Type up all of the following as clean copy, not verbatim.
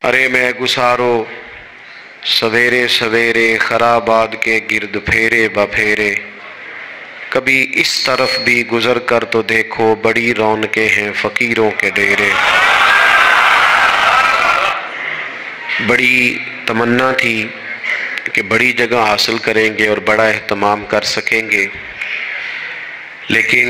ارے میں گسارو سویرے سویرے خرابات کے گرد پھیرے بپھیرے، کبھی اس طرف بھی گزر کر تو دیکھو بڑی رونقیں ہیں فقیروں کے ڈیرے۔ بڑی تمنا تھی کہ بڑی جگہ حاصل کریں گے اور بڑا اہتمام کر سکیں گے، لیکن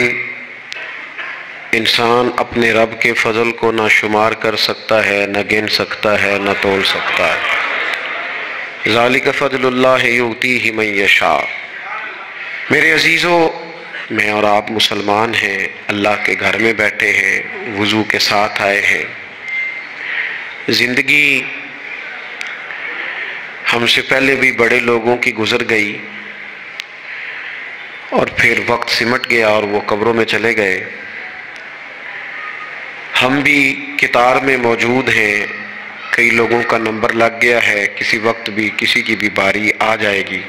انسان اپنے رب کے فضل کو نہ شمار کر سکتا ہے، نہ گن سکتا ہے، نہ تول سکتا ہے۔ ذالک فضل اللہ یؤتیہ من یشاء۔ میرے عزیزو، میں اور آپ مسلمان ہیں، اللہ کے گھر میں بیٹھے ہیں، وضو کے ساتھ آئے ہیں۔ زندگی ہم سے پہلے بھی بڑے لوگوں کی گزر گئی اور پھر وقت سمٹ گیا اور وہ قبروں میں چلے گئے۔ ہم بھی قطار میں موجود ہیں، کئی لوگوں کا نمبر لگ گیا ہے، کسی وقت بھی کسی کی بھی باری آ جائے گی۔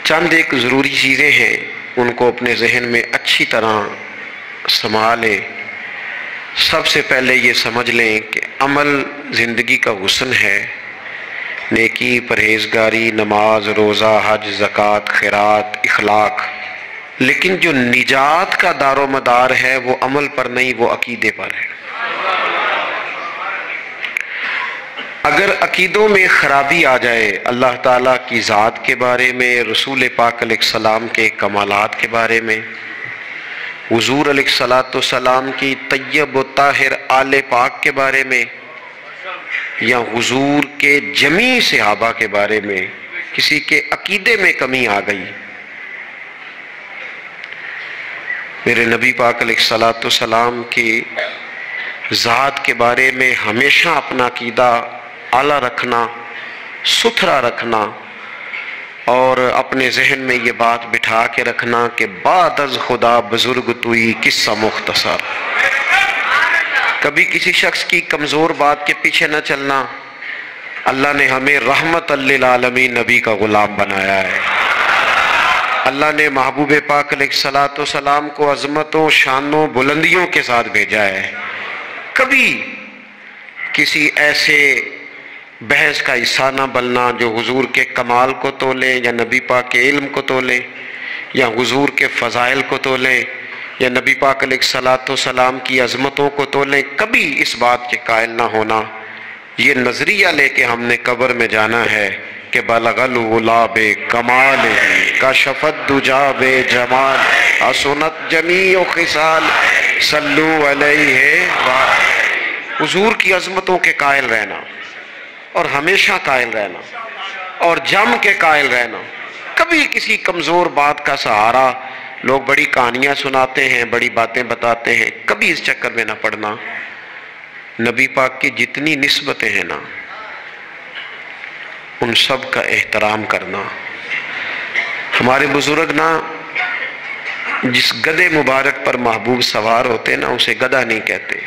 چند ایک ضروری چیزیں ہیں، ان کو اپنے ذہن میں اچھی طرح سنبھالیں۔ سب سے پہلے یہ سمجھ لیں کہ عمل زندگی کا حسن ہے، نیکی، پرہیزگاری، نماز، روزہ، حج، زکوٰۃ، خیرات، اخلاق، لیکن جو نجات کا دار و مدار ہے وہ عمل پر نہیں، وہ عقیدے پر ہے۔ اگر عقیدوں میں خرابی آ جائے، اللہ تعالیٰ کی ذات کے بارے میں، رسول پاک علیہ السلام کے کمالات کے بارے میں، حضور علیہ السلام کی طیب و طاہر آل پاک کے بارے میں، یا حضور کے جمیع صحابہ کے بارے میں، کسی کے عقیدے میں کمی آ گئی، میرے نبی پاک علیہ السلام کی ذات کے بارے میں ہمیشہ اپنا عقیدہ اعلیٰ رکھنا، ستھرا رکھنا، اور اپنے ذہن میں یہ بات بٹھا کے رکھنا کہ بعد از خدا بزرگ توئی قصہ مختصر۔ کبھی کسی شخص کی کمزور بات کے پیچھے نہ چلنا۔ اللہ نے ہمیں رحمت للعالمین نبی کا غلام بنایا ہے۔ اللہ نے محبوب پاک علیہ السلام کو عظمتوں، شانوں، بلندیوں کے ساتھ بھیجا ہے۔ کبھی کسی ایسے بحث کا حصہ نہ بننا جو حضور کے کمال کو تولے، یا نبی پاک کے علم کو تولے، یا حضور کے فضائل کو تولے، یا نبی پاک علیہ السلام کی عظمتوں کو تولیں۔ کبھی اس بات کے قائل نہ ہونا۔ یہ نظریہ لے کے ہم نے قبر میں جانا ہے کہ بلغ العلا بکمال کشف الدجا بجمال حسنت جمیع خصال صلو علیہ۔ حضور کی عظمتوں کے قائل رہنا، اور ہمیشہ قائل رہنا، اور جم کے قائل رہنا۔ کبھی کسی کمزور بات کا سہارا، لوگ بڑی کہانیاں سناتے ہیں، بڑی باتیں بتاتے ہیں، کبھی اس چکر میں نہ پڑنا۔ نبی پاک کی جتنی نسبتیں ہیں نا، ان سب کا احترام کرنا۔ ہمارے بزرگ نا جس گدھے مبارک پر محبوب سوار ہوتے نا، اسے گدھا نہیں کہتے،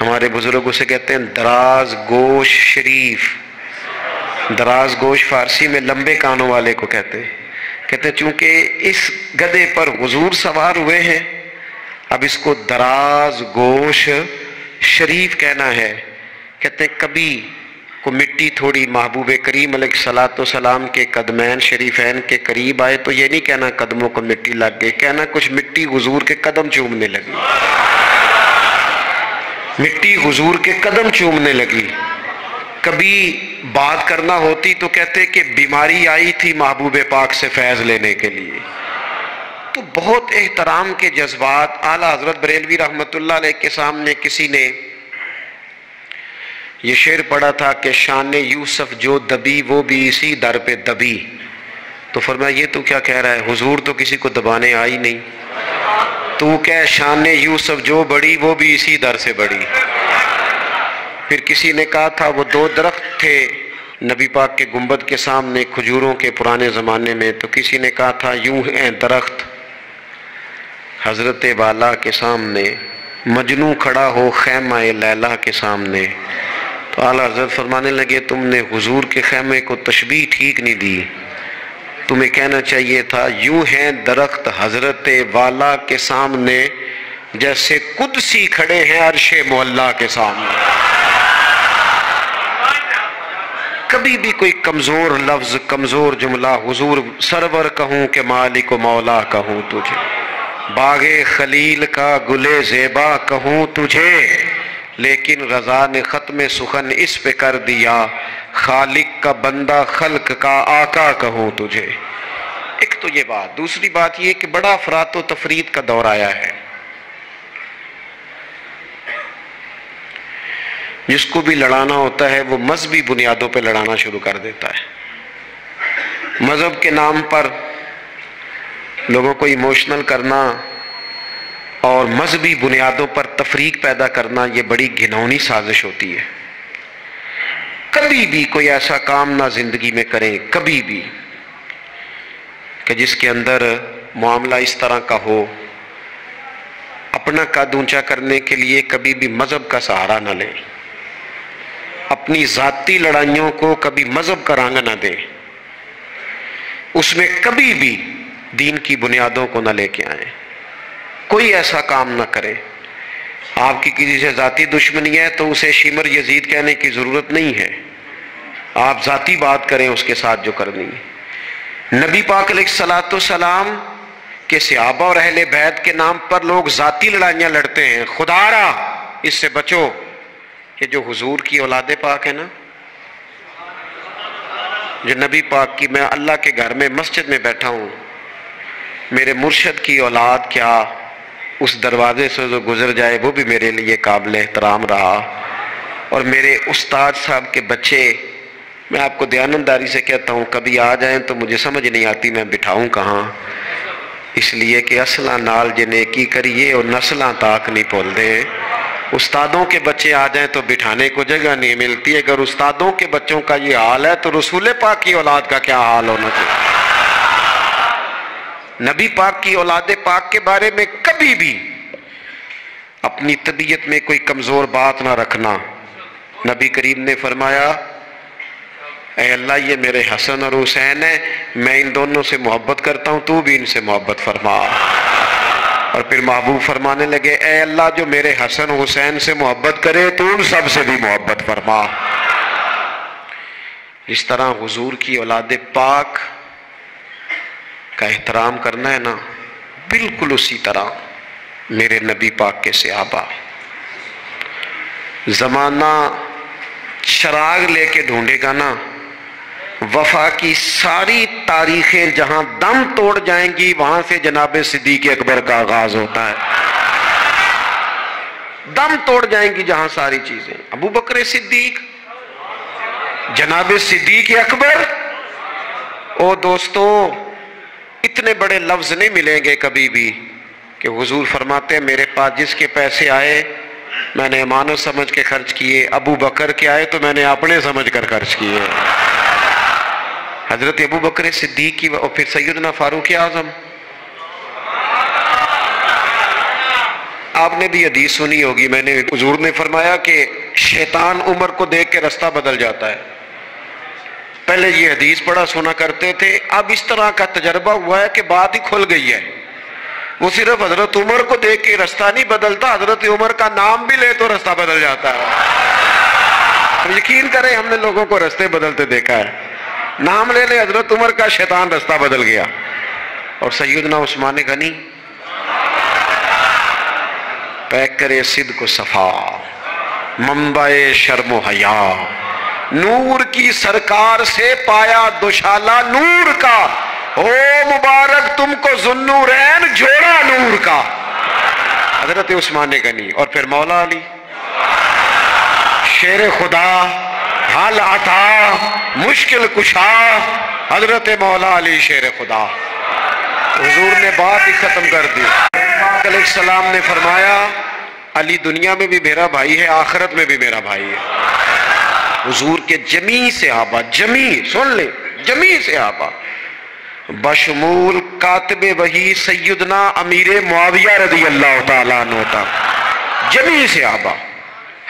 ہمارے بزرگ اسے کہتے ہیں دراز گوش شریف۔ دراز گوش فارسی میں لمبے کانوں والے کو کہتے ہیں چونکہ اس گدھے پر حضور سوار ہوئے ہیں، اب اس کو دراز گوش شریف کہنا ہے۔ کہتے ہیں کبھی کو مٹی تھوڑی محبوب کریم علیہ السلام کے قدمین شریفین کے قریب آئے تو یہ نہیں کہنا قدموں کو مٹی لگ گئی، کہنا کچھ مٹی حضور کے قدم چومنے لگی، مٹی حضور کے قدم چومنے لگی۔ کبھی بات کرنا ہوتی تو کہتے کہ بیماری آئی تھی محبوب پاک سے فیض لینے کے لیے۔ تو بہت احترام کے جذبات۔ اعلیٰ حضرت بریلوی رحمۃ اللہ علیہ کے سامنے کسی نے یہ شعر پڑھا تھا کہ شان یوسف جو دبی وہ بھی اسی در پہ دبی، تو فرمایا یہ تو کیا کہہ رہا ہے، حضور تو کسی کو دبانے آئی نہیں، تو کہ شان یوسف جو بڑی وہ بھی اسی در سے بڑی۔ پھر کسی نے کہا تھا وہ دو درخت تھے نبی پاک کے گنبد کے سامنے کھجوروں کے پرانے زمانے میں، تو کسی نے کہا تھا یوں ہیں درخت حضرت والا کے سامنے، مجنوں کھڑا ہو خیمہ لیلا کے سامنے۔ تو اعلیٰ حضرت فرمانے لگے تم نے حضور کے خیمے کو تشبیہ ٹھیک نہیں دی، تمہیں کہنا چاہیے تھا یوں ہیں درخت حضرت والا کے سامنے جیسے قدسی کھڑے ہیں عرش معلیٰ کے سامنے۔ کبھی بھی کوئی کمزور لفظ، کمزور جملہ حضور سرور کہوں کہ مالک و مولا کہوں تجھے، باغ خلیل کا گلے زیبا کہوں تجھے، لیکن رضا نے ختم سخن اس پہ کر دیا، خالق کا بندہ خلق کا آقا کہوں تجھے۔ ایک تو یہ بات، دوسری بات یہ کہ بڑا افراط و تفرید کا دور آیا ہے، جس کو بھی لڑانا ہوتا ہے وہ مذہبی بنیادوں پہ لڑانا شروع کر دیتا ہے۔ مذہب کے نام پر لوگوں کو ایموشنل کرنا اور مذہبی بنیادوں پر تفریق پیدا کرنا، یہ بڑی گھناؤنی سازش ہوتی ہے۔ کبھی بھی کوئی ایسا کام نہ زندگی میں کریں، کبھی بھی، کہ جس کے اندر معاملہ اس طرح کا ہو۔ اپنا قد اونچا کرنے کے لیے کبھی بھی مذہب کا سہارا نہ لیں، اپنی ذاتی لڑائیوں کو کبھی مذہب کا رنگ نہ دیں، اس میں کبھی بھی دین کی بنیادوں کو نہ لے کے آئیں، کوئی ایسا کام نہ کریں۔ آپ کی کسی سے ذاتی دشمنی ہے تو اسے شمر یزید کہنے کی ضرورت نہیں ہے، آپ ذاتی بات کریں اس کے ساتھ جو کرنی ہے۔ نبی پاک علیہ الصلوۃ والسلام کے صحابہ اور اہل بیت کے نام پر لوگ ذاتی لڑائیاں لڑتے ہیں، خدا را اس سے بچو۔ کہ جو حضور کی اولاد پاک ہے نا، جو نبی پاک کی، میں اللہ کے گھر میں مسجد میں بیٹھا ہوں، میرے مرشد کی اولاد کیا اس دروازے سے جو گزر جائے وہ بھی میرے لیے قابل احترام رہا، اور میرے استاد صاحب کے بچے، میں آپ کو دیانتداری سے کہتا ہوں کبھی آ جائیں تو مجھے سمجھ نہیں آتی میں بٹھاؤں کہاں، اس لیے کہ اصلاں نال جے نیکی کریے اور نسلاں تاک نہیں بھول دیں۔ استادوں کے بچے آ جائیں تو بٹھانے کو جگہ نہیں ملتی، اگر استادوں کے بچوں کا یہ حال ہے تو رسول پاک کی اولاد کا کیا حال ہونا چاہیے۔ نبی پاک کی اولاد پاک کے بارے میں کبھی بھی اپنی طبیعت میں کوئی کمزور بات نہ رکھنا۔ نبی کریم نے فرمایا اے اللہ یہ میرے حسن اور حسین ہیں، میں ان دونوں سے محبت کرتا ہوں، تو بھی ان سے محبت فرما۔ اور پھر محبوب فرمانے لگے اے اللہ جو میرے حسن حسین سے محبت کرے تو ان سب سے بھی محبت فرما۔ اس طرح حضور کی اولاد پاک کا احترام کرنا ہے نا، بالکل اسی طرح میرے نبی پاک کے صحابہ۔ زمانہ چراغ لے کے ڈھونڈے گا نا، وفا کی ساری تاریخیں جہاں دم توڑ جائیں گی وہاں سے جناب صدیق اکبر کا آغاز ہوتا ہے۔ دم توڑ جائیں گی جہاں ساری چیزیں، ابو بکر صدیق، جناب صدیق اکبر۔ او دوستو اتنے بڑے لفظ نہیں ملیں گے کبھی بھی کہ حضور فرماتے ہیں میرے پاس جس کے پیسے آئے میں نے امانت سمجھ کے خرچ کیے، ابو بکر کے آئے تو میں نے اپنے سمجھ کر خرچ کیے۔ حضرت ابو بکر صدیق کی اور پھر سیدنا فاروق اعظم۔ آپ نے بھی حدیث سنی ہوگی، میں نے حضور نے فرمایا کہ شیطان عمر کو دیکھ کے رستہ بدل جاتا ہے۔ پہلے یہ حدیث پڑھا سنا کرتے تھے، اب اس طرح کا تجربہ ہوا ہے کہ بات ہی کھل گئی ہے۔ وہ صرف حضرت عمر کو دیکھ کے رستہ نہیں بدلتا، حضرت عمر کا نام بھی لے تو رستہ بدل جاتا ہے۔ یقین کریں ہم نے لوگوں کو رستے بدلتے دیکھا ہے، نام لے لے حضرت عمر کا شیطان رستہ بدل گیا۔ اور سیدنا عثمان غنی پیک کرے صدق و صفا، منبع شرم و حیا، نور کی سرکار سے پایا دوشالہ نور کا، او مبارک تم کو ذوالنورین جوڑا نور کا، حضرت عثمان غنی۔ اور پھر مولا علی شیر خدا، حل عطا، مشکل کشا، حضرت مولا علی شیر خدا۔ حضور نے بات ہی ختم کر دی۔ علیہ السلام نے فرمایا علی دنیا میں بھی میرا بھائی ہے، آخرت میں بھی میرا بھائی ہے۔ حضور کے جمیع صحابہ، جمیع سن لیں، جمیع صحابہ بشمول کاتب وحی سیدنا امیر معاویہ رضی اللہ تعالیٰ عنہ تھا، جمیع صحابہ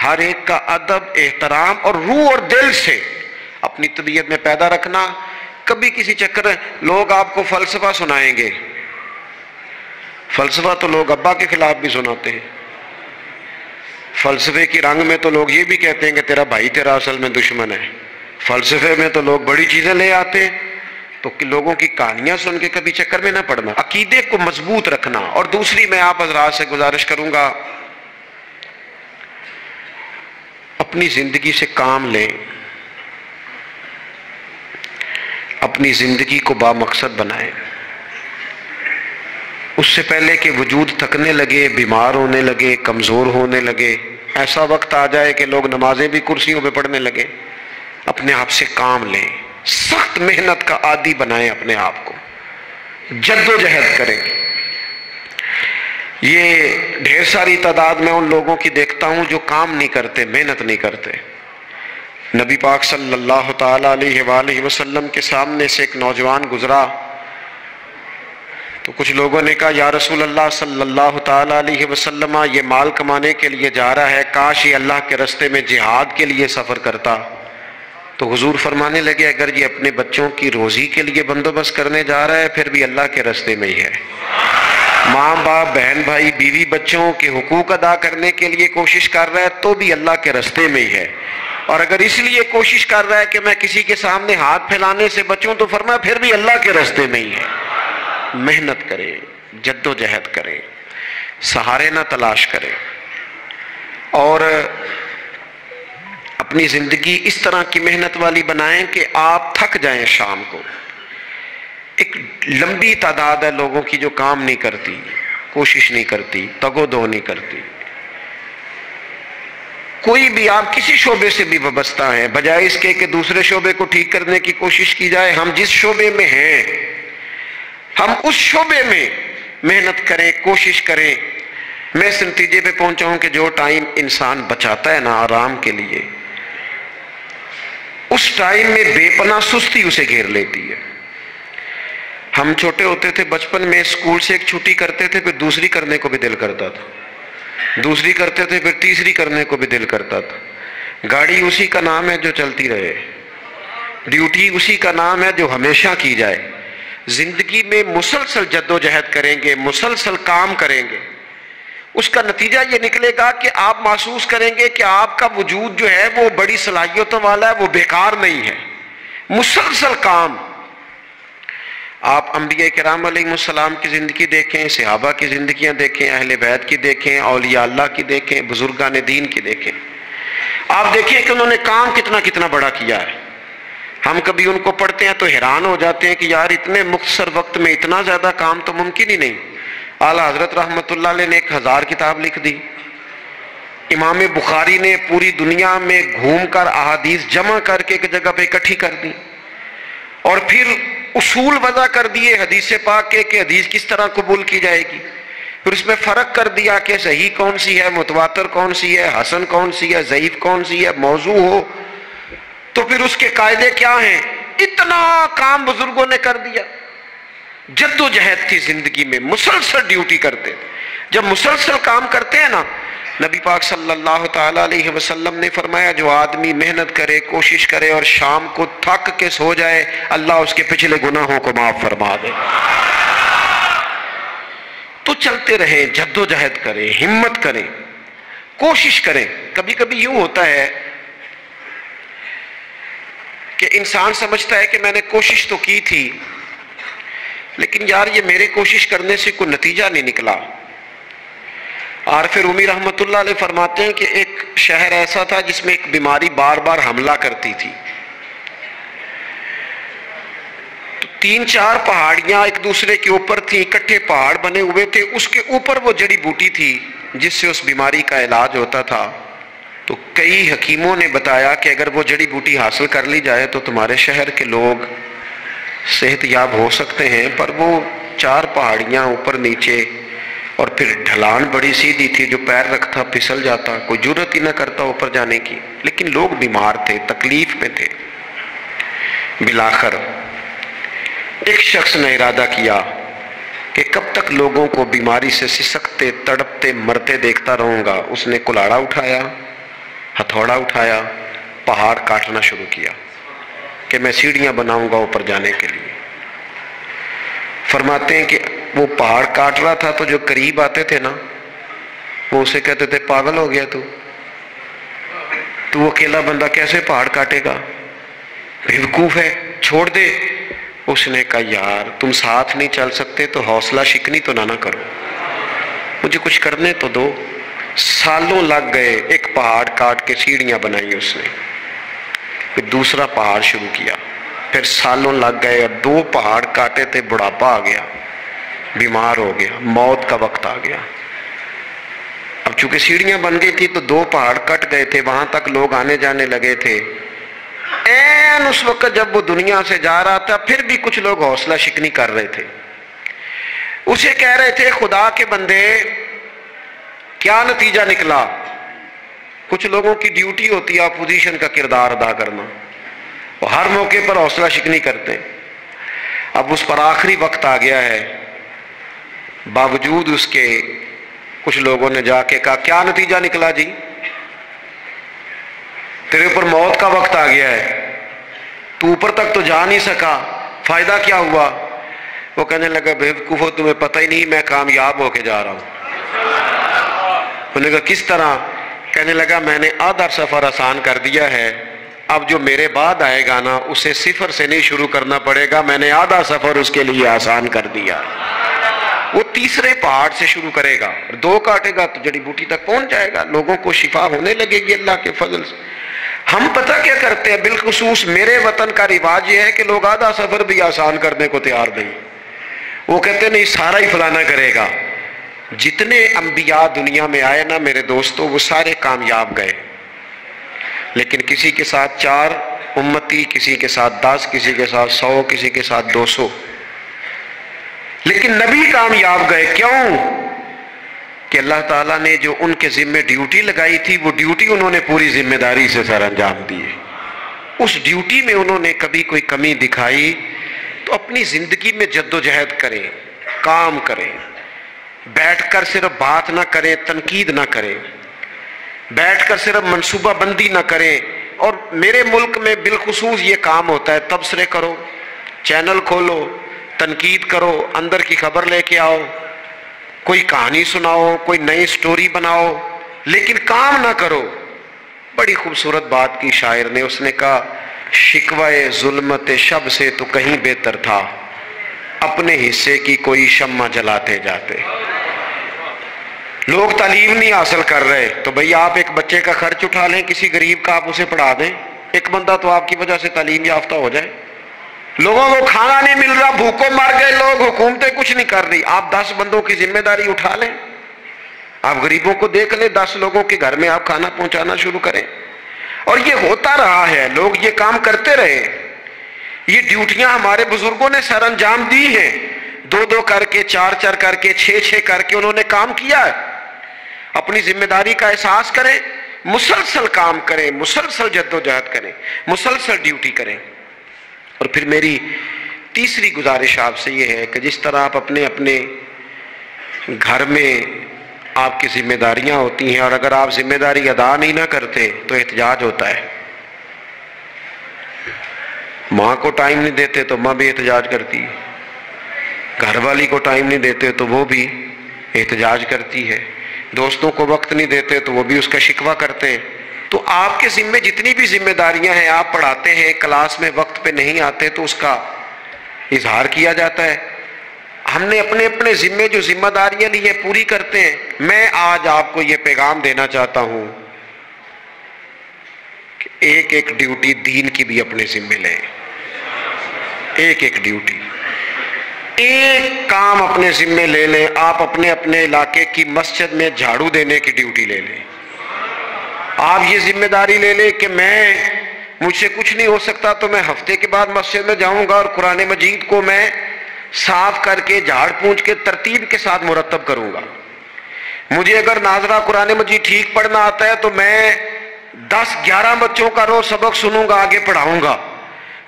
ہر ایک کا ادب، احترام اور روح اور دل سے اپنی طبیعت میں پیدا رکھنا۔ کبھی کسی چکر لوگ آپ کو فلسفہ سنائیں گے، فلسفہ تو لوگ ابا کے خلاف بھی سناتے ہیں، فلسفے کی رنگ میں تو لوگ یہ بھی کہتے ہیں کہ تیرا بھائی تیرا اصل میں دشمن ہے۔ فلسفے میں تو لوگ بڑی چیزیں لے آتے ہیں، تو لوگوں کی کہانیاں سن کے کبھی چکر میں نہ پڑنا، عقیدے کو مضبوط رکھنا۔ اور دوسری میں آپ حضرات سے گزارش کروں گا، اپنی زندگی سے کام لیں، اپنی زندگی کو بامقصد بنائیں۔ اس سے پہلے کہ وجود تھکنے لگے، بیمار ہونے لگے، کمزور ہونے لگے، ایسا وقت آ جائے کہ لوگ نمازیں بھی کرسیوں پہ پڑھنے لگے، اپنے آپ سے کام لیں، سخت محنت کا عادی بنائیں اپنے آپ کو، جد و جہد کریں۔ یہ ڈھیر ساری تعداد میں ان لوگوں کی دیکھتا ہوں جو کام نہیں کرتے، محنت نہیں کرتے۔ نبی پاک صلی اللہ تعالی علیہ وآلہ وسلم کے سامنے سے ایک نوجوان گزرا، تو کچھ لوگوں نے کہا یا رسول اللہ صلی اللہ تعالی علیہ وسلم، یہ مال کمانے کے لیے جا رہا ہے، کاش یہ اللہ کے راستے میں جہاد کے لیے سفر کرتا۔ تو حضور فرمانے لگے اگر یہ اپنے بچوں کی روزی کے لیے بندوبست کرنے جا رہا ہے پھر بھی اللہ کے راستے میں ہی ہے، ماں باپ بہن بھائی بیوی بچوں کے حقوق ادا کرنے کے لیے کوشش کر رہا ہے تو بھی اللہ کے راستے میں ہی ہے، اور اگر اس لیے کوشش کر رہا ہے کہ میں کسی کے سامنے ہاتھ پھیلانے سے بچوں تو فرمایا پھر بھی اللہ کے راستے میں ہی ہے۔ محنت کریں، جد و جہد کریں، سہارے نہ تلاش کریں، اور اپنی زندگی اس طرح کی محنت والی بنائیں کہ آپ تھک جائیں شام کو۔ ایک لمبی تعداد ہے لوگوں کی جو کام نہیں کرتی، کوشش نہیں کرتی، تگ و دو نہیں کرتی۔ کوئی بھی آپ کسی شعبے سے بھی وابستہ ہیں، بجائے اس کے کہ دوسرے شعبے کو ٹھیک کرنے کی کوشش کی جائے، ہم جس شعبے میں ہیں ہم اس شعبے میں محنت کریں، کوشش کریں۔ میں اس نتیجے پہ پہنچا ہوں کہ جو ٹائم انسان بچاتا ہے نا آرام کے لیے، اس ٹائم میں بے پناہ سستی اسے گھیر لیتی ہے۔ ہم چھوٹے ہوتے تھے بچپن میں، اسکول سے ایک چھٹی کرتے تھے پھر دوسری کرنے کو بھی دل کرتا تھا، دوسری کرتے تھے پھر تیسری کرنے کو بھی دل کرتا تھا۔ گاڑی اسی کا نام ہے جو چلتی رہے، ڈیوٹی اسی کا نام ہے جو ہمیشہ کی جائے۔ زندگی میں مسلسل جد و جہد کریں گے، مسلسل کام کریں گے، اس کا نتیجہ یہ نکلے گا کہ آپ محسوس کریں گے کہ آپ کا وجود جو ہے وہ بڑی صلاحیتوں والا ہے، وہ بیکار نہیں ہے۔ مسلسل کام۔ آپ انبیاء کرام علیہ السلام کی زندگی دیکھیں، صحابہ کی زندگیاں دیکھیں، اہل بیت کی دیکھیں، اولیاء اللہ کی دیکھیں، بزرگان دین کی دیکھیں، آپ دیکھیں کہ انہوں نے کام کتنا کتنا بڑا کیا ہے۔ ہم کبھی ان کو پڑھتے ہیں تو حیران ہو جاتے ہیں کہ یار اتنے مختصر وقت میں اتنا زیادہ کام تو ممکن ہی نہیں۔ اعلیٰ حضرت رحمۃ اللہ علیہ نے 1000 کتاب لکھ دی، امام بخاری نے پوری دنیا میں گھوم کر احادیث جمع کر کے ایک جگہ پہ اکٹھی کر دی، اور پھر اصول وضع کر دیے حدیث پاک کے کہ حدیث کس طرح قبول کی جائے گی، پھر اس میں فرق کر دیا کہ صحیح کون سی ہے، متواتر کون سی ہے، حسن کون سی ہے، ضعیف کون سی ہے، موضوع ہو تو پھر اس کے قاعدے کیا ہیں۔ اتنا کام بزرگوں نے کر دیا۔ جد و جہد تھی زندگی میں، مسلسل ڈیوٹی کرتے۔ جب مسلسل کام کرتے ہیں نا، نبی پاک صلی اللہ تعالی علیہ وسلم نے فرمایا جو آدمی محنت کرے، کوشش کرے اور شام کو تھک کے سو جائے، اللہ اس کے پچھلے گناہوں کو معاف فرما دے۔ تو چلتے رہیں، جد و جہد کریں، ہمت کریں، کوشش کریں۔ کبھی کبھی یوں ہوتا ہے کہ انسان سمجھتا ہے کہ میں نے کوشش تو کی تھی لیکن یار یہ میرے کوشش کرنے سے کوئی نتیجہ نہیں نکلا۔ عارف رومی رحمۃ اللہ علیہ فرماتے ہیں کہ ایک شہر ایسا تھا جس میں ایک بیماری بار بار حملہ کرتی تھی، تو 3-4 پہاڑیاں ایک دوسرے کے اوپر تھیں، اکٹھے پہاڑ بنے ہوئے تھے، اس کے اوپر وہ جڑی بوٹی تھی جس سے اس بیماری کا علاج ہوتا تھا۔ تو کئی حکیموں نے بتایا کہ اگر وہ جڑی بوٹی حاصل کر لی جائے تو تمہارے شہر کے لوگ صحت یاب ہو سکتے ہیں، پر وہ 4 پہاڑیاں اوپر نیچے، اور پھر ڈھلان بڑی سیدھی تھی، جو پیر رکھتا پھسل جاتا، کوئی جرت ہی نہ کرتا اوپر جانے کی، لیکن لوگ بیمار تھے، تکلیف میں تھے۔ بالآخر ایک شخص نے ارادہ کیا کہ کب تک لوگوں کو بیماری سے سسکتے، تڑپتے، مرتے دیکھتا رہوں گا۔ اس نے کلاڑا اٹھایا، ہتھوڑا اٹھایا، پہاڑ کاٹنا شروع کیا کہ میں سیڑھیاں بناؤں گا اوپر جانے کے لیے۔ فرماتے ہیں کہ وہ پہاڑ کاٹ رہا تھا تو جو قریب آتے تھے نا وہ اسے کہتے تھے پاگل ہو گیا تو اکیلا بندہ کیسے پہاڑ کاٹے گا، بیوقوف ہے، چھوڑ دے۔ اس نے کہا یار تم ساتھ نہیں چل سکتے تو حوصلہ شکنی تو نہ کرو، مجھے کچھ کرنے تو دو۔ سالوں لگ گئے، ایک پہاڑ کاٹ کے سیڑھیاں بنائی اس نے، پھر دوسرا پہاڑ شروع کیا، پھر سالوں لگ گئے اور 2 پہاڑ کاٹے تھے، بڑھاپا آ گیا، بیمار ہو گیا، موت کا وقت آ گیا۔ اب چونکہ سیڑھیاں بن گئی تھی تو 2 پہاڑ کٹ گئے تھے، وہاں تک لوگ آنے جانے لگے تھے۔ این اس وقت جب وہ دنیا سے جا رہا تھا پھر بھی کچھ لوگ حوصلہ شکنی کر رہے تھے، اسے کہہ رہے تھے خدا کے بندے کیا نتیجہ نکلا؟ کچھ لوگوں کی ڈیوٹی ہوتی ہے اپوزیشن کا کردار ادا کرنا، وہ ہر موقع پر حوصلہ شکنی کرتے ہیں۔ اب اس پر آخری وقت آ گیا ہے، باوجود اس کے کچھ لوگوں نے جا کے کہا کیا نتیجہ نکلا جی؟ تیرے اوپر موت کا وقت آ گیا ہے، تو اوپر تک تو جا نہیں سکا، فائدہ کیا ہوا؟ وہ کہنے لگا بیوقوفو تمہیں پتہ ہی نہیں میں کامیاب ہو کے جا رہا ہوں۔ انہوں نے کہا کس طرح؟ کہنے لگا میں نے آدھا سفر آسان کر دیا ہے، اب جو میرے بعد آئے گا نا اسے صفر سے نہیں شروع کرنا پڑے گا، میں نے آدھا سفر اس کے لیے آسان کر دیا۔ وہ تیسرے پہاڑ سے شروع کرے گا، 2 کاٹے گا تو جڑی بوٹی تک پہنچ جائے گا، لوگوں کو شفا ہونے لگے گی اللہ کے فضل سے۔ ہم پتہ کیا کرتے ہیں، بالخصوص میرے وطن کا رواج یہ ہے کہ لوگ آدھا سفر بھی آسان کرنے کو تیار نہیں، وہ کہتے ہیں نہیں سارا ہی فلانا کرے گا۔ جتنے انبیاء دنیا میں آئے نا میرے دوستو وہ سارے کامیاب گئے، لیکن کسی کے ساتھ 4 امتی، کسی کے ساتھ 10، کسی کے ساتھ 100، کسی کے ساتھ 200، لیکن نبی کامیاب گئے۔ کیوں؟ کہ اللہ تعالیٰ نے جو ان کے ذمہ ڈیوٹی لگائی تھی وہ ڈیوٹی انہوں نے پوری ذمہ داری سے سر انجام دی۔ اس ڈیوٹی میں انہوں نے کبھی کوئی کمی دکھائی تو اپنی زندگی میں جد و جہد کریں، کام کریں، بیٹھ کر صرف بات نہ کریں، تنقید نہ کریں، بیٹھ کر صرف منصوبہ بندی نہ کریں۔ اور میرے ملک میں بالخصوص یہ کام ہوتا ہے، تبصرے کرو، چینل کھولو، تنقید کرو، اندر کی خبر لے کے آؤ، کوئی کہانی سناؤ، کوئی نئی سٹوری بناؤ، لیکن کام نہ کرو۔ بڑی خوبصورت بات کی شاعر نے، اس نے کہا شکوہ ظلمت شب سے تو کہیں بہتر تھا، اپنے حصے کی کوئی شمع جلاتے جاتے۔ لوگ تعلیم نہیں حاصل کر رہے تو بھئی آپ ایک بچے کا خرچ اٹھا لیں، کسی غریب کا آپ اسے پڑھا دیں، ایک بندہ تو آپ کی وجہ سے تعلیم یافتہ ہو جائے۔ لوگوں کو کھانا نہیں مل رہا، بھوکوں مر گئے لوگ، حکومتیں کچھ نہیں کر رہی، آپ 10 بندوں کی ذمہ داری اٹھا لیں، آپ غریبوں کو دیکھ لیں، 10 لوگوں کے گھر میں آپ کھانا پہنچانا شروع کریں۔ اور یہ ہوتا رہا ہے، لوگ یہ کام کرتے رہے، یہ ڈیوٹیاں ہمارے بزرگوں نے سر انجام دی ہیں، 2 کر کے، 4 کر کے، 6 کر کے انہوں نے کام کیا ہے۔ اپنی ذمہ داری کا احساس کریں، مسلسل کام کریں، مسلسل جد و جہد کریں، مسلسل ڈیوٹی کریں۔ اور پھر میری تیسری گزارش آپ سے یہ ہے کہ جس طرح آپ اپنے گھر میں آپ کی ذمہ داریاں ہوتی ہیں، اور اگر آپ ذمہ داری ادا نہیں نہ کرتے تو احتجاج ہوتا ہے۔ ماں کو ٹائم نہیں دیتے تو ماں بھی احتجاج کرتی ہے، گھر والی کو ٹائم نہیں دیتے تو وہ بھی احتجاج کرتی ہے، دوستوں کو وقت نہیں دیتے تو وہ بھی اس کا شکوہ کرتے ہیں۔ تو آپ کے ذمے جتنی بھی ذمہ داریاں ہیں، آپ پڑھاتے ہیں، کلاس میں وقت پہ نہیں آتے تو اس کا اظہار کیا جاتا ہے۔ ہم نے اپنے ذمے جو ذمہ داریاں لی ہیں پوری کرتے ہیں۔ میں آج آپ کو یہ پیغام دینا چاہتا ہوں کہ ایک ڈیوٹی دین کی بھی اپنے ذمے لیں، ایک ڈیوٹی، ایک کام اپنے ذمے لے لیں۔ آپ اپنے علاقے کی مسجد میں جھاڑو دینے کی ڈیوٹی لے لیں، آپ یہ ذمہ داری لے لیں کہ مجھ سے کچھ نہیں ہو سکتا تو میں ہفتے کے بعد مسجد میں جاؤں گا اور قرآن مجید کو میں صاف کر کے، جھاڑ پونچھ کے، ترتیب کے ساتھ مرتب کروں گا۔ مجھے اگر ناظرہ قرآن مجید ٹھیک پڑھنا آتا ہے تو میں 10-11 بچوں کا روز سبق سنوں گا، آگے پڑھاؤں گا۔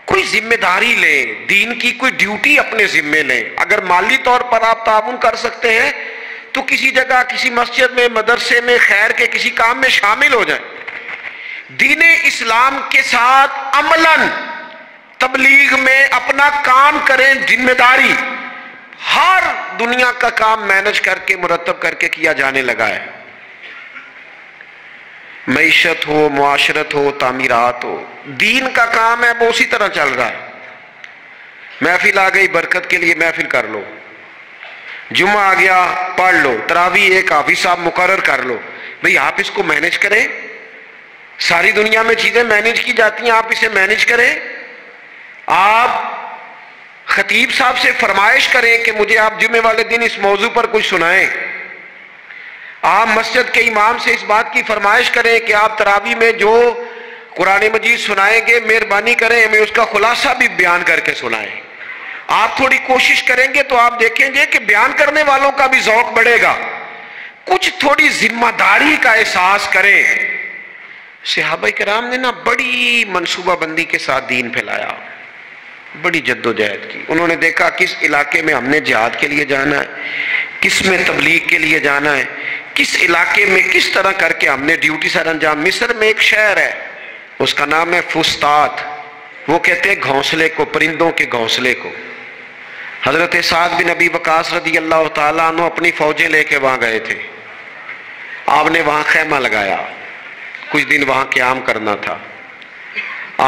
کوئی ذمہ داری لیں، دین کی کوئی ڈیوٹی اپنے ذمے لیں۔ اگر مالی طور پر آپ تعاون کر سکتے ہیں تو کسی جگہ، کسی مسجد میں، مدرسے میں، خیر کے کسی کام میں شامل ہو جائیں۔ دین اسلام کے ساتھ عملاً تبلیغ میں اپنا کام کریں، ذمہ داری ہر دنیا کا کام مینج کر کے، مرتب کر کے کیا جانے لگا ہے۔ معیشت ہو، معاشرت ہو، تعمیرات ہو، دین کا کام ہے وہ اسی طرح چل رہا ہے۔ محفل آ گئی، برکت کے لیے محفل کر لو، جمعہ آ گیا پڑھ لو، تراویح ایک حافظ صاحب مقرر کر لو۔ بھئی آپ اس کو مینج کریں، ساری دنیا میں چیزیں مینج کی جاتی ہیں، آپ اسے مینج کریں۔ آپ خطیب صاحب سے فرمائش کریں کہ مجھے آپ جمعے والے دن اس موضوع پر کچھ سنائیں۔ آپ مسجد کے امام سے اس بات کی فرمائش کریں کہ آپ تراویح میں جو قرآن مجید سنائیں گے مہربانی کریں ہمیں اس کا خلاصہ بھی بیان کر کے سنائیں۔ آپ تھوڑی کوشش کریں گے تو آپ دیکھیں گے کہ بیان کرنے والوں کا بھی ذوق بڑھے گا، کچھ تھوڑی ذمہ داری کا احساس کریں۔ صحابہ کرام نے نا بڑی منصوبہ بندی کے ساتھ دین پھیلایا، بڑی جد و جہد کی۔ انہوں نے دیکھا کس علاقے میں ہم نے جہاد کے لیے جانا ہے، کس میں تبلیغ کے لیے جانا ہے، کس علاقے میں کس طرح کر کے ہم نے ڈیوٹی سر انجام۔ مصر میں ایک شہر ہے اس کا نام ہے فسطاط، وہ کہتے ہیں گھونسلے کو، پرندوں کے گھونسلے کو۔ حضرت سعد بن ابی وقاص رضی اللہ تعالیٰ عنہ اپنی فوجیں لے کے وہاں گئے تھے، آپ نے وہاں خیمہ لگایا، کچھ دن وہاں قیام کرنا تھا،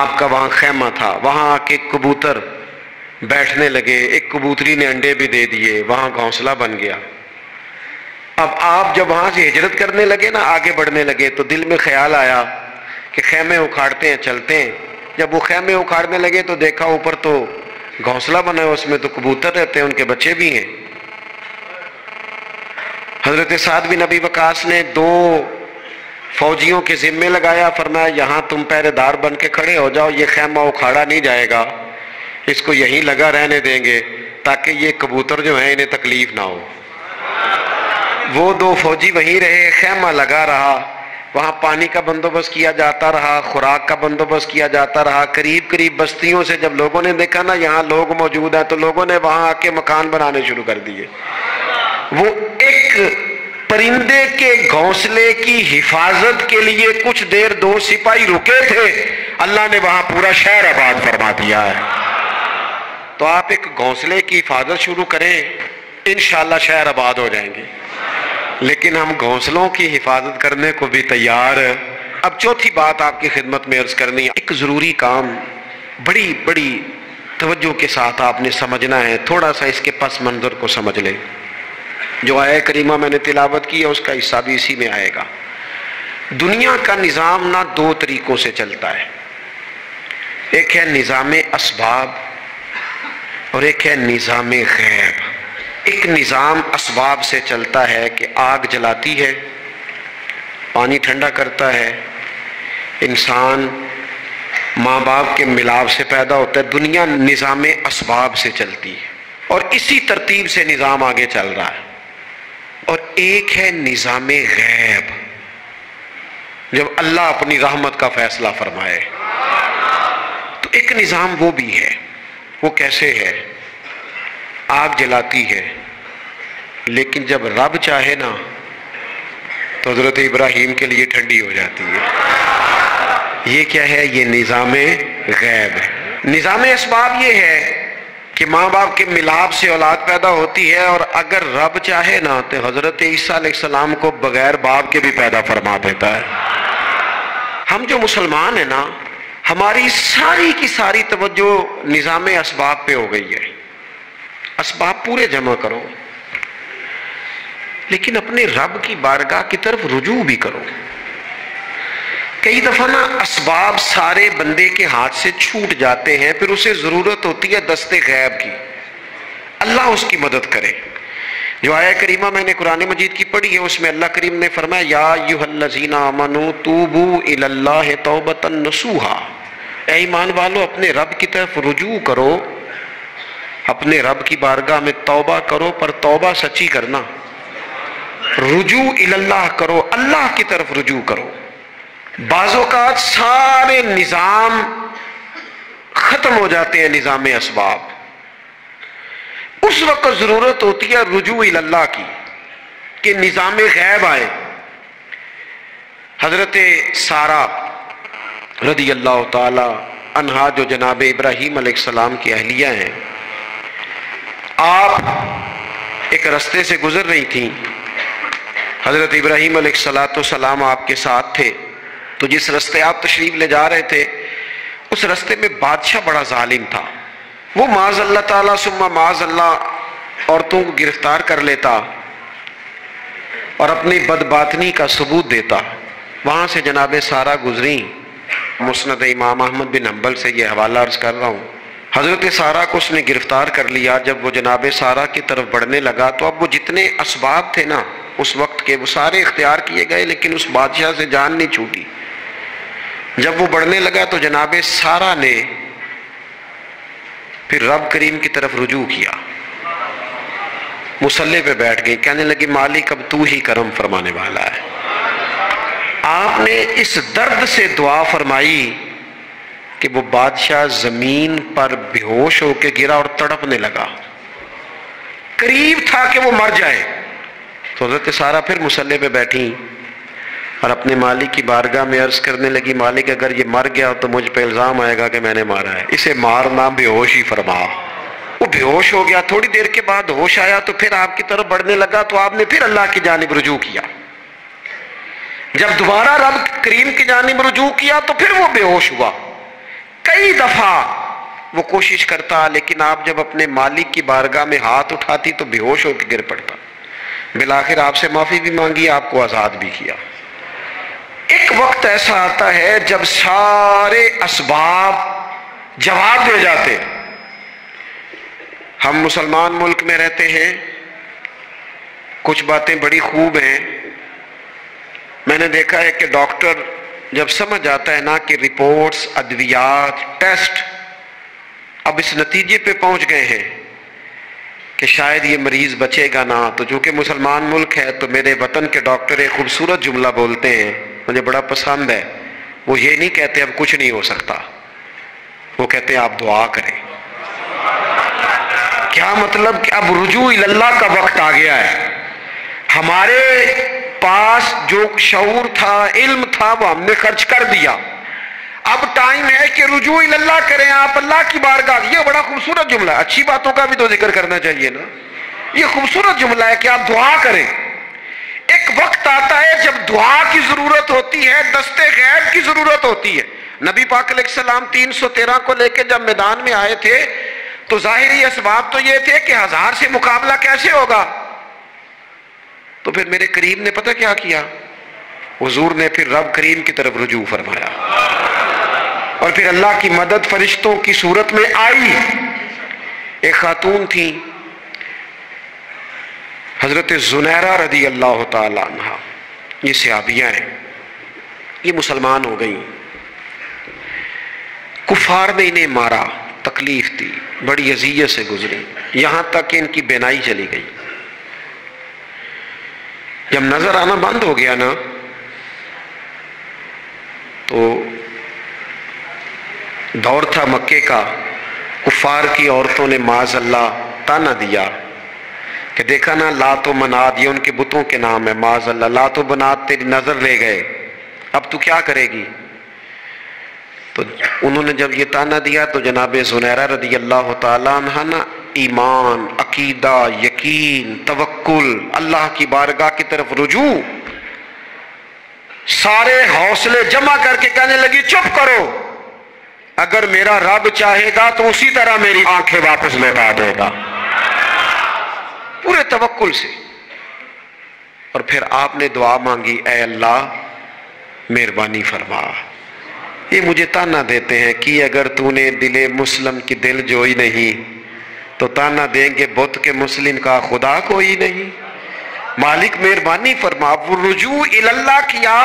آپ کا وہاں خیمہ تھا۔ وہاں آ کے کبوتر بیٹھنے لگے، ایک کبوتری نے انڈے بھی دے دیے، وہاں گھونسلہ بن گیا۔ اب آپ جب وہاں سے ہجرت کرنے لگے نا، آگے بڑھنے لگے، تو دل میں خیال آیا کہ خیمے اکھاڑتے ہیں چلتے ہیں۔ جب وہ خیمے اکھاڑنے لگے تو دیکھا اوپر تو گھونسلہ بنا ہے، اس میں تو کبوتر رہتے ہیں، ان کے بچے بھی ہیں۔ حضرت سعد بن ابی وقاص نے دو فوجیوں کے ذمے لگایا، فرمایا یہاں تم پہرے دار بن کے کھڑے ہو جاؤ، یہ خیمہ اکھاڑا نہیں جائے گا، اس کو یہیں لگا رہنے دیں گے تاکہ یہ کبوتر جو ہیں انہیں تکلیف نہ ہو۔ وہ دو فوجی وہیں رہے، خیمہ لگا رہا، وہاں پانی کا بندوبست کیا جاتا رہا، خوراک کا بندوبست کیا جاتا رہا۔ قریب قریب بستیوں سے جب لوگوں نے دیکھا نا یہاں لوگ موجود ہیں تو لوگوں نے وہاں آ کے مکان بنانے شروع کر دیے۔ وہ ایک پرندے کے گھونسلے کی حفاظت کے لیے کچھ دیر دو سپاہی رکے تھے، اللہ نے وہاں پورا شہر آباد فرما دیا ہے۔ تو آپ ایک گھونسلے کی حفاظت شروع کریں، انشاءاللہ شہر آباد ہو جائیں گے۔ لیکن ہم گھونسلوں کی حفاظت کرنے کو بھی تیار ہیں۔ اب چوتھی بات آپ کی خدمت میں عرض کرنی ہے، ایک ضروری کام بڑی بڑی توجہ کے ساتھ آپ نے سمجھنا ہے، تھوڑا سا اس کے پس منظر کو سمجھ لیں۔ جو آیہ کریمہ میں نے تلاوت کی ہے اس کا حصہ بھی اسی میں آئے گا۔ دنیا کا نظام نہ دو طریقوں سے چلتا ہے، ایک ہے نظام اسباب اور ایک ہے نظام غیب۔ ایک نظام اسباب سے چلتا ہے کہ آگ جلاتی ہے، پانی ٹھنڈا کرتا ہے، انسان ماں باپ کے ملاپ سے پیدا ہوتا ہے۔ دنیا نظام اسباب سے چلتی ہے اور اسی ترتیب سے نظام آگے چل رہا ہے۔ اور ایک ہے نظام غیب، جب اللہ اپنی رحمت کا فیصلہ فرمائے تو ایک نظام وہ بھی ہے۔ وہ کیسے ہے؟ آگ جلاتی ہے لیکن جب رب چاہے نا تو حضرت ابراہیم کے لیے ٹھنڈی ہو جاتی ہے۔ یہ کیا ہے؟ یہ نظام غیب ہے۔ نظام اسباب یہ ہے کہ ماں باپ کے ملاپ سے اولاد پیدا ہوتی ہے، اور اگر رب چاہے نا تو حضرت عیسیٰ علیہ السلام کو بغیر باپ کے بھی پیدا فرما دیتا ہے۔ ہم جو مسلمان ہیں نا، ہماری ساری کی ساری توجہ نظام اسباب پہ ہو گئی ہے۔ اسباب پورے جمع کرو لیکن اپنے رب کی بارگاہ کی طرف رجوع بھی کرو۔ کئی دفعہ نا اسباب سارے بندے کے ہاتھ سے چھوٹ جاتے ہیں، پھر اسے ضرورت ہوتی ہے دست غیب کی، اللہ اس کی مدد کرے۔ جو آیہ کریمہ میں نے قرآن مجید کی پڑھی ہے اس میں اللہ کریم نے فرمایا یا ایھا الذین آمنوا توبوا الی اللہ توبۃ نصوحا، اے ایمان والو اپنے رب کی طرف رجوع کرو، اپنے رب کی بارگاہ میں توبہ کرو، پر توبہ سچی کرنا، رجوع الی اللہ کرو، اللہ کی طرف رجوع کرو۔ بعض اوقات سارے نظام ختم ہو جاتے ہیں، نظام اسباب، اس وقت ضرورت ہوتی ہے رجوع الی اللہ کی کہ نظام غیب آئے۔ حضرت سارہ رضی اللہ تعالی عنہا جو جناب ابراہیم علیہ السلام کی اہلیہ ہیں، آپ ایک رستے سے گزر رہی تھیں، حضرت ابراہیم علیہ السلام آپ کے ساتھ تھے، تو جس رستے آپ تشریف لے جا رہے تھے اس رستے میں بادشاہ بڑا ظالم تھا، وہ معاذ اللہ تعالیٰ ثم معاذ اللہ عورتوں کو گرفتار کر لیتا اور اپنی بدباطنی کا ثبوت دیتا۔ وہاں سے جناب سارہ گزری، مسند امام احمد بن حنبل سے یہ حوالہ عرض کر رہا ہوں۔ حضرت سارہ کو اس نے گرفتار کر لیا۔ جب وہ جناب سارہ کی طرف بڑھنے لگا تو اب وہ جتنے اسباب تھے نا اس وقت کے وہ سارے اختیار کیے گئے، لیکن اس بادشاہ سے جان نہیں چھوٹی۔ جب وہ بڑھنے لگا تو جناب سارہ نے پھر رب کریم کی طرف رجوع کیا، مصلی پہ بیٹھ گئی، کہنے لگی مالک اب تو ہی کرم فرمانے والا ہے۔ آپ نے اس درد سے دعا فرمائی کہ وہ بادشاہ زمین پر بے ہوش ہو کے گرا اور تڑپنے لگا، قریب تھا کہ وہ مر جائے۔ تو حضرت سارہ پھر مصلی پہ بیٹھی اور اپنے مالک کی بارگاہ میں عرض کرنے لگی مالک اگر یہ مر گیا تو مجھ پہ الزام آئے گا کہ میں نے مارا ہے، اسے مارنا بے ہوش ہی فرما۔ وہ بے ہوش ہو گیا، تھوڑی دیر کے بعد ہوش آیا تو پھر آپ کی طرف بڑھنے لگا تو آپ نے پھر اللہ کی جانب رجوع کیا۔ جب دوبارہ رب کریم کی جانب رجوع کیا تو پھر وہ بے ہوش ہوا۔ کئی دفعہ وہ کوشش کرتا، لیکن آپ جب اپنے مالک کی بارگاہ میں ہاتھ اٹھاتی تو بے ہوش ہو کے گر پڑتا۔ بالآخر آپ سے معافی بھی مانگی، آپ کو آزاد بھی کیا۔ ایک وقت ایسا آتا ہے جب سارے اسباب جواب دے جاتے۔ ہم مسلمان ملک میں رہتے ہیں، کچھ باتیں بڑی خوب ہیں۔ میں نے دیکھا ہے کہ ڈاکٹر جب سمجھ آتا ہے نا کہ رپورٹس، ادویات، ٹیسٹ اب اس نتیجے پہ پہنچ گئے ہیں کہ شاید یہ مریض بچے گا نہ، تو چونکہ مسلمان ملک ہے تو میرے وطن کے ڈاکٹر ایک خوبصورت جملہ بولتے ہیں، مجھے بڑا پسند ہے۔ وہ یہ نہیں کہتے اب کچھ نہیں ہو سکتا، وہ کہتے ہیں آپ دعا کریں۔ کیا مطلب کہ اب رجوع اللہ کا وقت آ گیا ہے۔ ہمارے پاس جو شعور تھا، علم تھا، وہ ہم نے خرچ کر دیا۔ اب ٹائم ہے کہ رجوع اللہ کریں، آپ اللہ کی بارگاہ۔ یہ بڑا خوبصورت جملہ ہے، اچھی باتوں کا بھی تو ذکر کرنا چاہیے نا۔ یہ خوبصورت جملہ ہے کہ آپ دعا کریں۔ ایک وقت آتا ہے جب دعا کی ضرورت ہوتی ہے، دست غیب کی ضرورت ہوتی ہے۔ نبی پاک علیہ السلام 313 کو لے کے جب میدان میں آئے تھے تو ظاہری اسباب تو یہ تھے کہ 1000 سے مقابلہ کیسے ہوگا۔ تو پھر میرے کریم نے پتہ کیا کیا، حضور نے پھر رب کریم کی طرف رجوع فرمایا اور پھر اللہ کی مدد فرشتوں کی صورت میں آئی۔ ایک خاتون تھی حضرت زنیرہ رضی اللہ تعالی عنہ، یہ صحابیہ ہیں، یہ مسلمان ہو گئیں۔ کفار نے انہیں مارا، تکلیف دی، بڑی اذیت سے گزری، یہاں تک کہ ان کی بینائی چلی گئی۔ جب نظر آنا بند ہو گیا نا تو دور تھا مکے کا، کفار کی عورتوں نے معاذ اللہ تانا دیا کہ دیکھا نا لات و منات، یہ ان کے بتوں کے نام ہے، معاذ اللہ لات و منات تیری نظر لے گئے، اب تو کیا کرے گی؟ تو انہوں نے جب یہ تانا دیا تو جناب زنیرہ رضی اللہ تعالیٰ عنہ نا ایمان، عقیدہ، یقین، توکل، اللہ کی بارگاہ کی طرف رجوع، سارے حوصلے جمع کر کے کہنے لگی چپ کرو، اگر میرا رب چاہے گا تو اسی طرح میری آنکھیں واپس لوٹا دے گا، پورے توکل سے۔ اور پھر آپ نے دعا مانگی، اے اللہ مہربانی فرما، یہ مجھے تانا دیتے ہیں کہ اگر تو نے دل مسلم کی دل جوئی نہیں تو تانا دیں گے بت کے مسلم کا خدا کوئی نہیں۔ مالک مہربانی فرما۔ وہ رجوع اللہ کیا،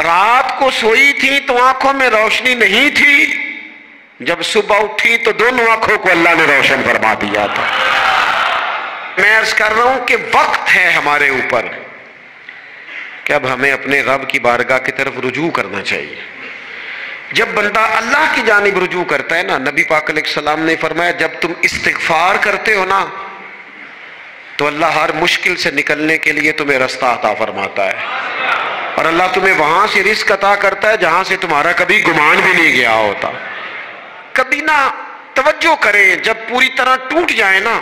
رات کو سوئی تھی تو آنکھوں میں روشنی نہیں تھی، جب صبح اٹھی تو دونوں آنکھوں کو اللہ نے روشن فرما دیا تھا۔ میں عرض کر رہا ہوں کہ وقت ہے ہمارے اوپر کہ اب ہمیں اپنے رب کی بارگاہ کی طرف رجوع کرنا چاہیے۔ جب بندہ اللہ کی جانب رجوع کرتا ہے نا، نبی پاک علیہ السلام نے فرمایا جب تم استغفار کرتے ہو نا تو اللہ ہر مشکل سے نکلنے کے لیے تمہیں رستہ عطا فرماتا ہے، اور اللہ تمہیں وہاں سے رزق عطا کرتا ہے جہاں سے تمہارا کبھی گمان بھی نہیں گیا ہوتا۔ کبھی نہ توجہ کریں، جب پوری طرح ٹوٹ جائے نا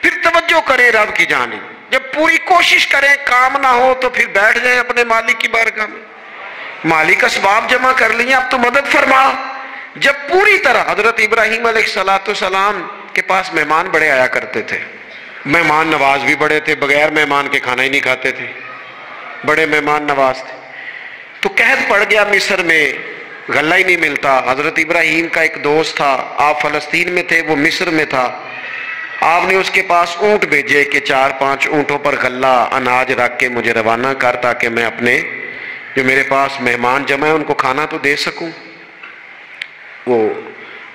پھر توجہ کریں رب کی جانب، جب پوری کوشش کریں کام نہ ہو تو پھر بیٹھ جائیں اپنے مالک کی بارگاہ میں۔ مالک اسباب جمع کر لیے، اب تو مدد فرما۔ جب پوری طرح حضرت ابراہیم علیہ السلام کے پاس مہمان بڑے آیا کرتے تھے، مہمان نواز بھی بڑے تھے، بغیر مہمان کے کھانا ہی نہیں کھاتے تھے، بڑے مہمان نواز تھے۔ تو قحط پڑ گیا مصر میں، غلہ ہی نہیں ملتا۔ حضرت ابراہیم کا ایک دوست تھا، آپ فلسطین میں تھے، وہ مصر میں تھا۔ آپ نے اس کے پاس اونٹ بھیجے کہ 4-5 اونٹوں پر غلہ اناج رکھ کے مجھے روانہ کر، تاکہ میں اپنے جو میرے پاس مہمان جمع ہیں ان کو کھانا تو دے سکوں۔ وہ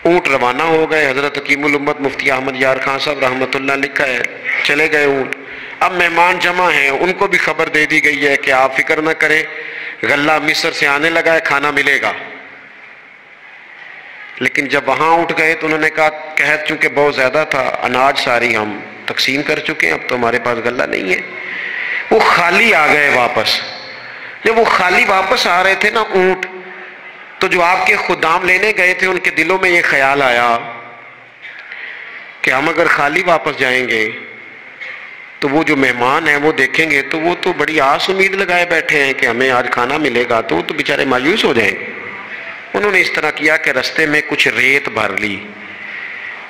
اونٹ روانہ ہو گئے۔ حضرت حکیم الامت مفتی احمد یار خان صاحب رحمۃ اللہ لکھا ہے، چلے گئے اونٹ۔ اب مہمان جمع ہیں، ان کو بھی خبر دے دی گئی ہے کہ آپ فکر نہ کریں، غلہ مصر سے آنے لگا ہے، کھانا ملے گا۔ لیکن جب وہاں اٹھ گئے تو انہوں نے کہا قحط چونکہ بہت زیادہ تھا، اناج ساری ہم تقسیم کر چکے ہیں، اب تو ہمارے پاس غلہ نہیں ہے۔ وہ خالی آ گئے واپس۔ جب وہ خالی واپس آ رہے تھے نا اونٹ، تو جو آپ کے خدام لینے گئے تھے ان کے دلوں میں یہ خیال آیا کہ ہم اگر خالی واپس جائیں گے تو وہ جو مہمان ہیں وہ دیکھیں گے تو وہ تو بڑی آس امید لگائے بیٹھے ہیں کہ ہمیں آج کھانا ملے گا، تو وہ تو بیچارے مایوس ہو جائیں گے۔ انہوں نے اس طرح کیا کہ رستے میں کچھ ریت بھر لی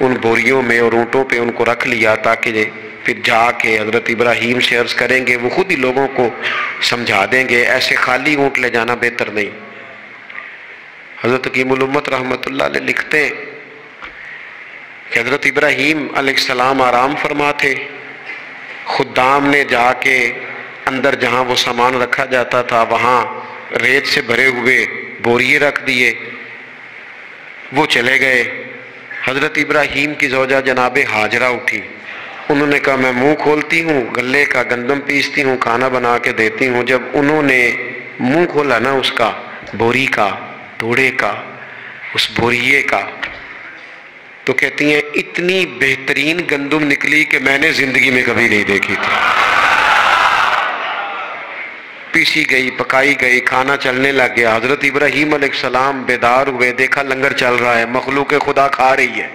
ان بوریوں میں اور اونٹوں پہ ان کو رکھ لیا، تاکہ پھر جا کے حضرت ابراہیم سے عرض کریں گے، وہ خود ہی لوگوں کو سمجھا دیں گے، ایسے خالی اونٹ لے جانا بہتر نہیں۔ حضرت حکیم الامت رحمۃ اللہ علیہ لکھتے ہیں کہ حضرت ابراہیم علیہ السلام آرام فرما تھے، خدام نے جا کے اندر جہاں وہ سامان رکھا جاتا تھا وہاں ریت سے بھرے ہوئے بوریے رکھ دیے، وہ چلے گئے۔ حضرت ابراہیم کی زوجہ جناب ہاجرہ اٹھی، انہوں نے کہا میں منہ کھولتی ہوں، غلے کا گندم پیستی ہوں، کھانا بنا کے دیتی ہوں۔ جب انہوں نے منہ کھولا نا اس کا، بوری کا، توڑے کا، اس بوریے کا، تو کہتی ہیں اتنی بہترین گندم نکلی کہ میں نے زندگی میں کبھی نہیں دیکھی تھی۔ پیسی گئی، پکائی گئی، کھانا چلنے لگ گیا۔ حضرت ابراہیم علیہ السلام بیدار ہوئے، دیکھا لنگر چل رہا ہے، مخلوق خدا کھا رہی ہے۔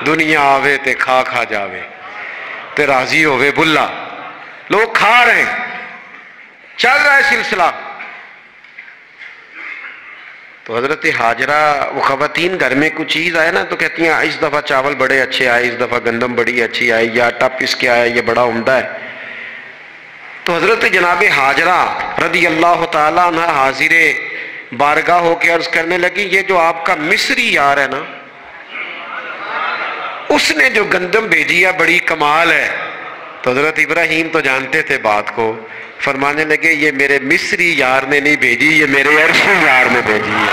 دنیا آوے تے کھا کھا جاوے تے راضی ہوئے بلا، لوگ کھا رہے ہیں، چل رہا ہے سلسلہ۔ تو حضرت ہاجرہ، وہ خواتین گھر میں کچھ چیز آئے نا تو کہتی ہیں اس دفعہ چاول بڑے اچھے آئے، اس دفعہ گندم بڑی اچھی آئی، یا آٹا پس کے آیا، یہ بڑا عمدہ ہے۔ تو حضرت جناب ہاجرہ رضی اللہ تعالیٰ عنہ حاضر بارگاہ ہو کے عرض کرنے لگی، یہ جو آپ کا مصری یار ہے نا، اس نے جو گندم بھیجی ہے بڑی کمال ہے۔ تو حضرت ابراہیم تو جانتے تھے بات کو، فرمانے لگے یہ میرے مصری یار نے نہیں بھیجی، یہ میرے عرشی یار نے بھیجی ہے،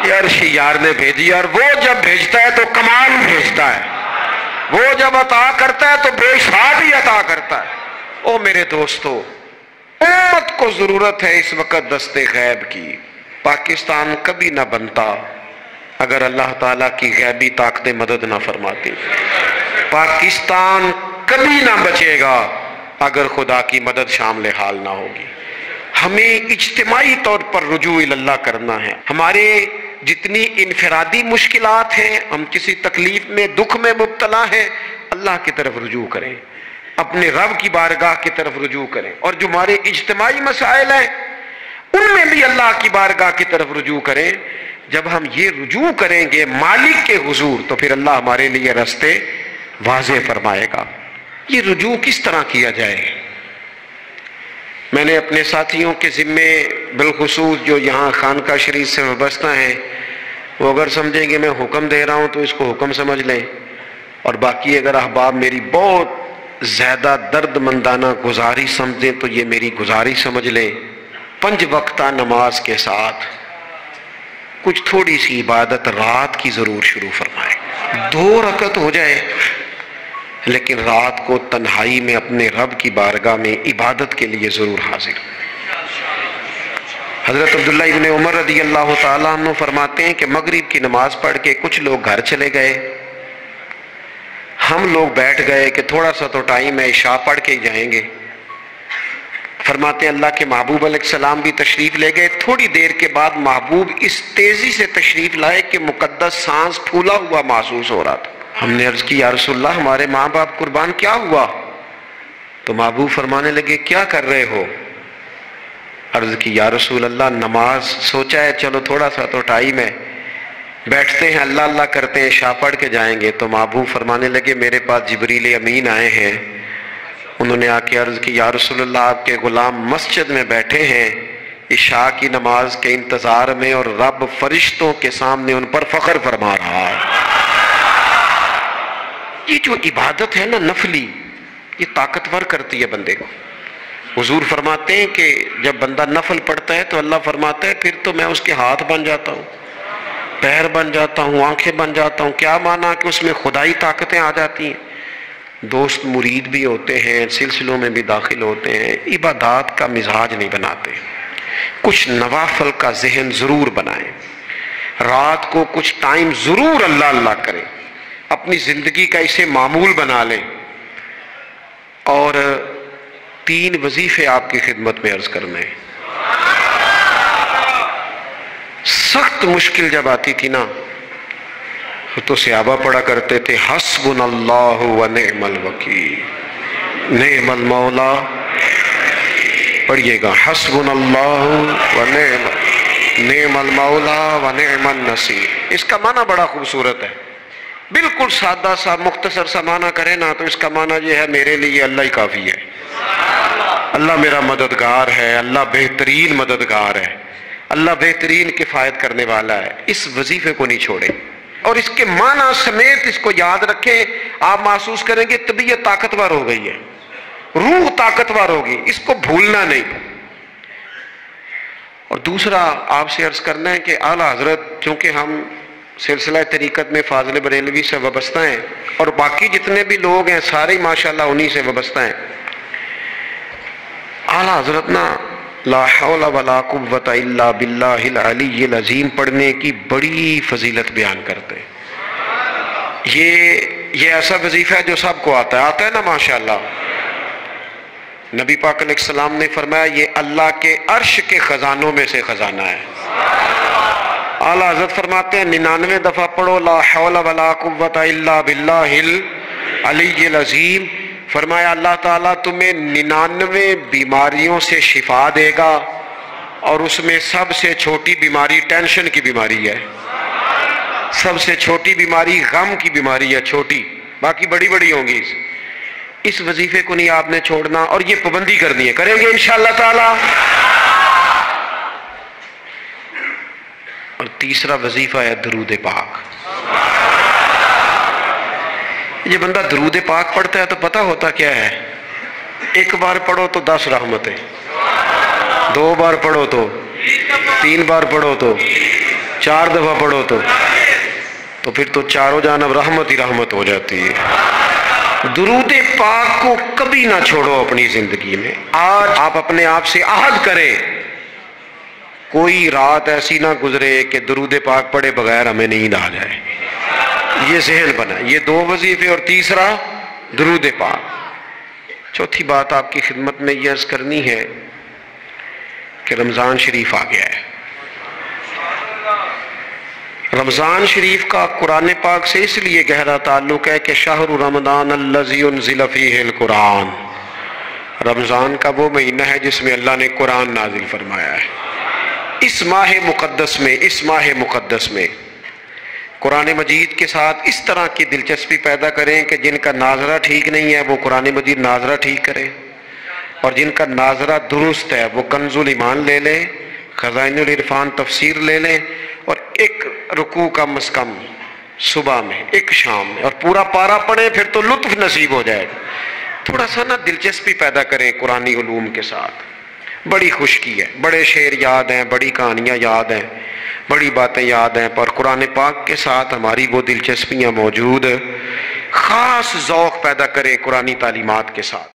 یہ عرشی یار نے بھیجی ہے۔ اور وہ جب بھیجتا ہے تو کمال بھیجتا ہے، وہ جب عطا کرتا ہے تو بے شمار ہی عطا کرتا ہے۔ او میرے دوستو، امت کو ضرورت ہے اس وقت دست غیب کی۔ پاکستان کبھی نہ بنتا اگر اللہ تعالیٰ کی غیبی طاقتیں مدد نہ فرماتی۔ پاکستان کبھی نہ بچے گا اگر خدا کی مدد شامل حال نہ ہوگی۔ ہمیں اجتماعی طور پر رجوع اللہ کرنا ہے۔ ہمارے جتنی انفرادی مشکلات ہیں، ہم کسی تکلیف میں، دکھ میں مبتلا ہیں، اللہ کی طرف رجوع کریں، اپنے رب کی بارگاہ کی طرف رجوع کریں، اور جو ہمارے اجتماعی مسائل ہیں ان میں بھی اللہ کی بارگاہ کی طرف رجوع کریں۔ جب ہم یہ رجوع کریں گے مالک کے حضور تو پھر اللہ ہمارے لیے راستے واضح فرمائے گا۔ یہ رجوع کس طرح کیا جائے؟ میں نے اپنے ساتھیوں کے ذمے، بالخصوص جو یہاں خانقاہ شریف سے وابستہ ہیں، وہ اگر سمجھیں گے میں حکم دے رہا ہوں تو اس کو حکم سمجھ لیں، اور باقی اگر احباب میری بہت زیادہ درد مندانہ گزارش سمجھیں تو یہ میری گزارش سمجھ لیں، 5 وقتہ نماز کے ساتھ کچھ تھوڑی سی عبادت رات کی ضرور شروع فرمائیں۔ 2 رکعت ہو جائے، لیکن رات کو تنہائی میں اپنے رب کی بارگاہ میں عبادت کے لیے ضرور حاضر۔ حضرت عبداللہ ابن عمر رضی اللہ تعالیٰ عنہ فرماتے ہیں کہ مغرب کی نماز پڑھ کے کچھ لوگ گھر چلے گئے، ہم لوگ بیٹھ گئے کہ تھوڑا سا تو ٹائم ہے، عشاء پڑھ کے جائیں گے۔ فرماتے ہیں اللہ کے محبوب علیہ السلام بھی تشریف لے گئے۔ تھوڑی دیر کے بعد محبوب اس تیزی سے تشریف لائے کہ مقدس سانس پھولا ہوا محسوس ہو رہا تھا۔ ہم نے عرض کی یا رسول اللہ ہمارے ماں باپ قربان، کیا ہوا؟ تو محبوب فرمانے لگے کیا کر رہے ہو؟ عرض کی یا رسول اللہ نماز سوچا ہے چلو تھوڑا سا تو ٹائم ہے، بیٹھتے ہیں اللہ اللہ کرتے ہیں، عشاء پڑھ کے جائیں گے۔ تو محبوب فرمانے لگے میرے پاس جبریل امین آئے ہیں، انہوں نے آ کے عرض کی یا رسول اللہ آپ کے غلام مسجد میں بیٹھے ہیں عشاء کی نماز کے انتظار میں، اور رب فرشتوں کے سامنے ان پر فخر فرما رہا ہے۔ یہ جو عبادت ہے نا نفلی، یہ طاقتور کرتی ہے بندے کو۔ حضور فرماتے ہیں کہ جب بندہ نفل پڑھتا ہے تو اللہ فرماتا ہے پھر تو میں اس کے ہاتھ بن جاتا ہوں، پیر بن جاتا ہوں، آنکھیں بن جاتا ہوں۔ کیا معنی کہ اس میں خدائی طاقتیں آ جاتی ہیں، دوست مرید بھی ہوتے ہیں، سلسلوں میں بھی داخل ہوتے ہیں۔ عبادات کا مزاج نہیں بناتے، کچھ نوافل کا ذہن ضرور بنائیں، رات کو کچھ ٹائم ضرور اللہ اللہ کریں، اپنی زندگی کا اسے معمول بنا لیں۔ اور 3 وظیفے آپ کی خدمت میں عرض کرنا ہے۔ سخت مشکل جب آتی تھی نا تو صحابہ پڑھا کرتے تھے حسبنا اللہ و نعم الوکیل، نعم المولا، پڑھیے گا حسبنا اللہ و نعم المولا و نعم النصیر۔ اس کا معنی بڑا خوبصورت ہے، بالکل سادہ سا مختصر سا معنی کرے نا تو اس کا معنی یہ ہے میرے لیے اللہ ہی کافی ہے، اللہ میرا مددگار ہے، اللہ بہترین مددگار ہے، اللہ بہترین کفایت کرنے والا ہے۔ اس وظیفے کو نہیں چھوڑیں اور اس کے معنی سمیت اس کو یاد رکھیں۔ آپ محسوس کریں گے طبیعت طاقتور ہو گئی ہے، روح طاقتور ہوگی، اس کو بھولنا نہیں۔ اور دوسرا آپ سے عرض کرنا ہے کہ اعلیٰ حضرت، چونکہ ہم سلسلہ طریقت میں فاضل بریلوی سے وابستہ ہیں اور باقی جتنے بھی لوگ ہیں سارے ماشاءاللہ انہی سے وابستہ ہیں، اعلیٰ حضرت نا لا حول ولا قوت الا باللہ العلی العظیم پڑھنے کی بڑی فضیلت بیان کرتے ہیں۔ یہ ایسا وظیفہ ہے جو سب کو آتا ہے نا ماشاءاللہ۔ نبی پاک علیہ السلام نے فرمایا یہ اللہ کے عرش کے خزانوں میں سے خزانہ ہے۔ اعلیٰ حضرت فرماتے ہیں 99 دفعہ پڑھو لا حول ولا قوت الا باللہ العلی العظیم، فرمایا اللہ تعالیٰ تمہیں 99 بیماریوں سے شفا دے گا، اور اس میں سب سے چھوٹی بیماری ٹینشن کی بیماری ہے، سب سے چھوٹی بیماری غم کی بیماری ہے، چھوٹی، باقی بڑی بڑی ہوں گی۔ اس وظیفے کو نہیں آپ نے چھوڑنا اور یہ پابندی کرنی ہے، کریں گے انشاءاللہ تعالیٰ۔ اور تیسرا وظیفہ ہے درود پاک۔ یہ بندہ درود پاک پڑھتا ہے تو پتہ ہوتا کیا ہے، 1 بار پڑھو تو 10 رحمتیں، 2 بار پڑھو تو 3 بار پڑھو تو 4 دفعہ پڑھو تو پھر تو چاروں جانب رحمت ہی رحمت ہو جاتی ہے۔ درود پاک کو کبھی نہ چھوڑو اپنی زندگی میں۔ آج آپ اپنے آپ سے عہد کریں کوئی رات ایسی نہ گزرے کہ درود پاک پڑھے بغیر ہمیں نیند آ جائے، یہ ذہن بنا۔ یہ 2 وظیفے اور تیسرا درود پاک۔ چوتھی بات آپ کی خدمت میں یہ عرض کرنی ہے کہ رمضان شریف آ گیا ہے۔ رمضان شریف کا قرآن پاک سے اس لیے گہرا تعلق ہے کہ شہر رمضان الذی انزل فیہ القرآن، رمضان کا وہ مہینہ ہے جس میں اللہ نے قرآن نازل فرمایا ہے۔ اس ماہ مقدس میں قرآن مجید کے ساتھ اس طرح کی دلچسپی پیدا کریں کہ جن کا ناظرہ ٹھیک نہیں ہے وہ قرآن مجید ناظرہ ٹھیک کریں، اور جن کا ناظرہ درست ہے وہ کنز الایمان لے لیں، خزائن العرفان تفسیر لے لیں، اور 1 رکوع کم از کم صبح میں 1 شام میں، اور پورا پارہ پڑھیں، پھر تو لطف نصیب ہو جائے گا۔ تھوڑا سا نا دلچسپی پیدا کریں قرآنی علوم کے ساتھ، بڑی خشکی ہے، بڑے شعر یاد ہیں، بڑی کہانیاں یاد ہیں، بڑی باتیں یاد ہیں، پر قرآن پاک کے ساتھ ہماری وہ دلچسپیاں موجود، خاص ذوق پیدا کریں قرآنی تعلیمات کے ساتھ۔